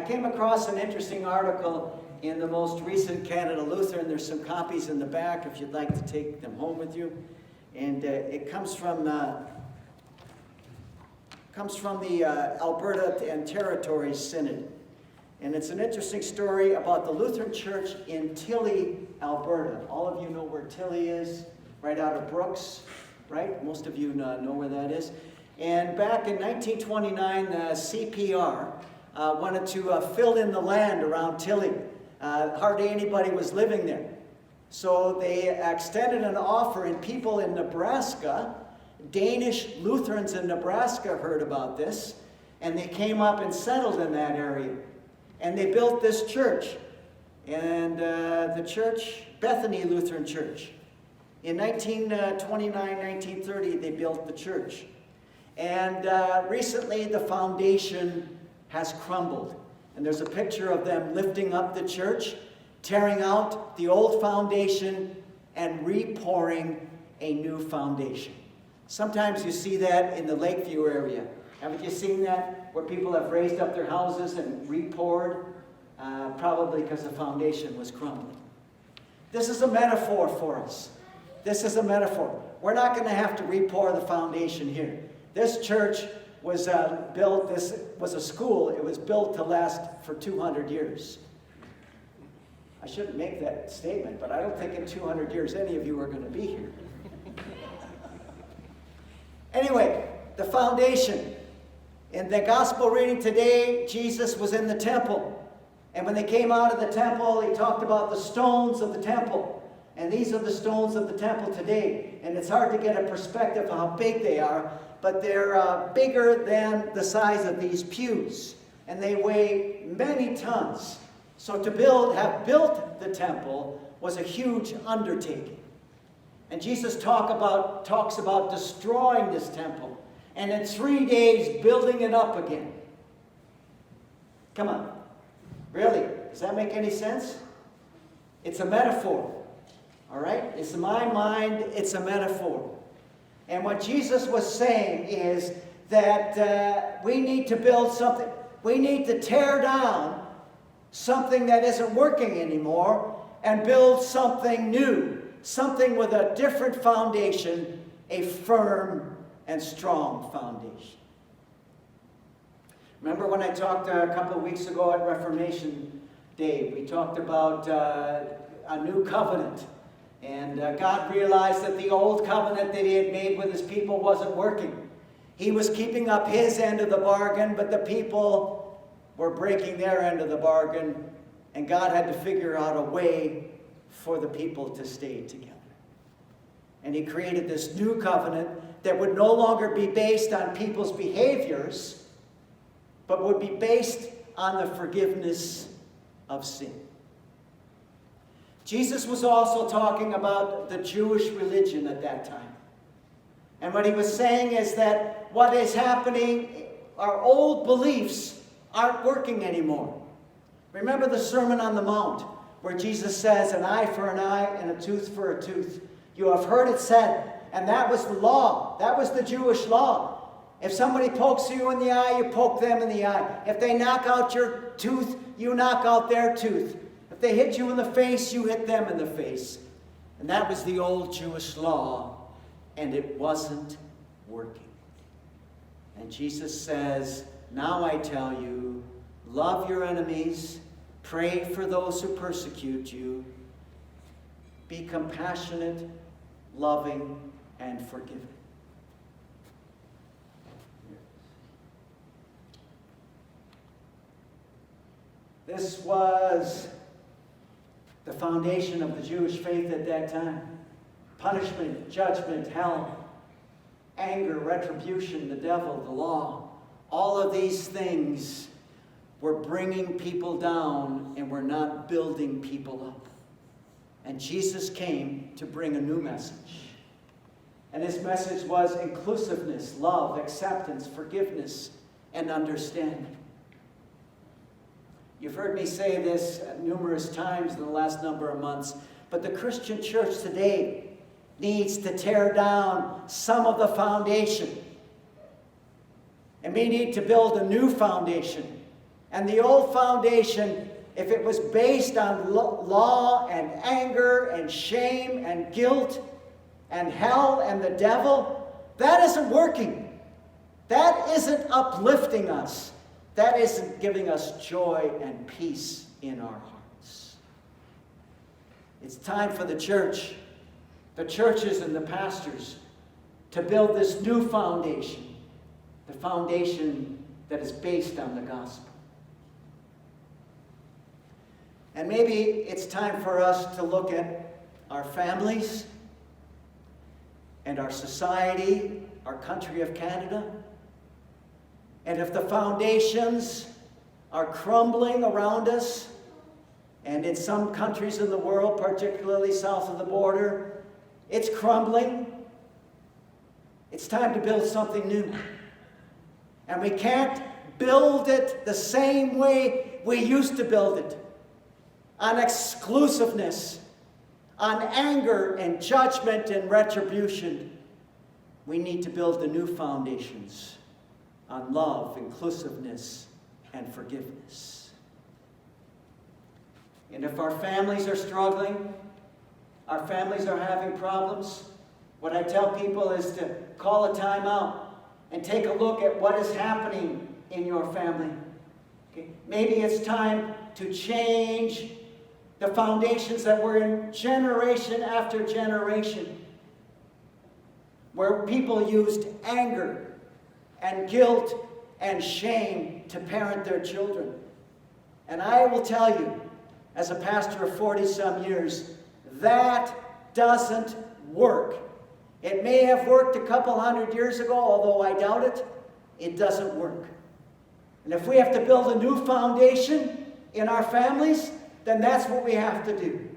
came across an interesting article in the most recent Canada Lutheran. There's some copies in the back if you'd like to take them home with you. And it comes from the Alberta and Territories Synod. And it's an interesting story about the Lutheran Church in Tilly, Alberta. All of you know where Tilly is, right out of Brooks, right? Most of you know where that is. And back in 1929, CPR wanted to fill in the land around Tilly. Hardly anybody was living there. So they extended an offer, and people in Nebraska, Danish Lutherans in Nebraska heard about this, and they came up and settled in that area. And they built this church, and the church, Bethany Lutheran Church. In 1929, 1930, they built the church. And recently, the foundation has crumbled. And there's a picture of them lifting up the church, tearing out the old foundation, and repouring a new foundation. Sometimes you see that in the Lakeview area. Haven't you seen that? Where people have raised up their houses and repoured, probably because the foundation was crumbling. This is a metaphor for us. This is a metaphor. We're not going to have to repour the foundation here. This church was built, this was a school, it was built to last for 200 years. I shouldn't make that statement, but I don't think in 200 years any of you are going to be here. Anyway, the foundation. In the gospel reading today, Jesus was in the temple. And when they came out of the temple, he talked about the stones of the temple. And these are the stones of the temple today. And it's hard to get a perspective of how big they are, but they're bigger than the size of these pews. And they weigh many tons. So to have built the temple was a huge undertaking. And Jesus talks about destroying this temple. And in 3 days, building it up again. Come on. Really? Does that make any sense? It's a metaphor. All right? It's in my mind, it's a metaphor. And what Jesus was saying is that we need to build something. We need to tear down something that isn't working anymore and build something new. Something with a different foundation, a firm and strong foundation. Remember when I talked a couple of weeks ago at Reformation Day, we talked about a new covenant. And God realized that the old covenant that he had made with his people wasn't working. He was keeping up his end of the bargain, but the people were breaking their end of the bargain. And God had to figure out a way for the people to stay together. And he created this new covenant that would no longer be based on people's behaviors, but would be based on the forgiveness of sin. Jesus was also talking about the Jewish religion at that time. And what he was saying is that what is happening, our old beliefs aren't working anymore. Remember the Sermon on the Mount, where Jesus says, an eye for an eye and a tooth for a tooth. You have heard it said, and that was the law. That was the Jewish law. If somebody pokes you in the eye, you poke them in the eye. If they knock out your tooth, you knock out their tooth. If they hit you in the face, you hit them in the face. And that was the old Jewish law, and it wasn't working. And Jesus says, now I tell you, love your enemies, pray for those who persecute you, be compassionate, loving, and forgiving. This was the foundation of the Jewish faith at that time. Punishment, judgment, hell, anger, retribution, the devil, the law. All of these things were bringing people down and were not building people up. And Jesus came to bring a new message. And his message was inclusiveness, love, acceptance, forgiveness, and understanding. You've heard me say this numerous times in the last number of months, but the Christian church today needs to tear down some of the foundation. And we need to build a new foundation. And the old foundation, if it was based on law and anger and shame and guilt and hell and the devil, that isn't working. That isn't uplifting us. That isn't giving us joy and peace in our hearts. It's time for the church, the churches and the pastors, to build this new foundation, the foundation that is based on the gospel. And maybe it's time for us to look at our families and our society, our country of Canada. And if the foundations are crumbling around us, and in some countries in the world, particularly south of the border, it's crumbling, it's time to build something new. And we can't build it the same way we used to build it. On exclusiveness, on anger and judgment and retribution. We need to build the new foundations on love, inclusiveness, and forgiveness. And if our families are struggling, our families are having problems, what I tell people is to call a time out and take a look at what is happening in your family. Okay? Maybe it's time to change the foundations that were in generation after generation, where people used anger and guilt and shame to parent their children. And I will tell you, as a pastor of 40-some years, that doesn't work. It may have worked a couple hundred years ago, although I doubt it. It doesn't work. And if we have to build a new foundation in our families, then that's what we have to do.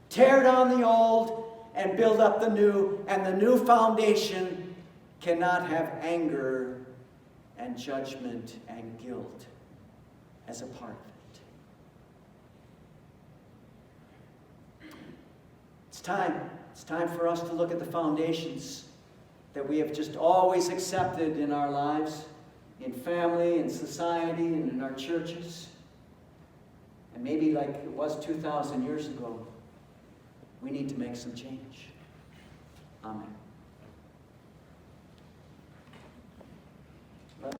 Tear down the old and build up the new, and the new foundation cannot have anger and judgment and guilt as a part of it. It's time for us to look at the foundations that we have just always accepted in our lives, in family, in society, and in our churches. And maybe like it was 2,000 years ago, we need to make some change. Amen.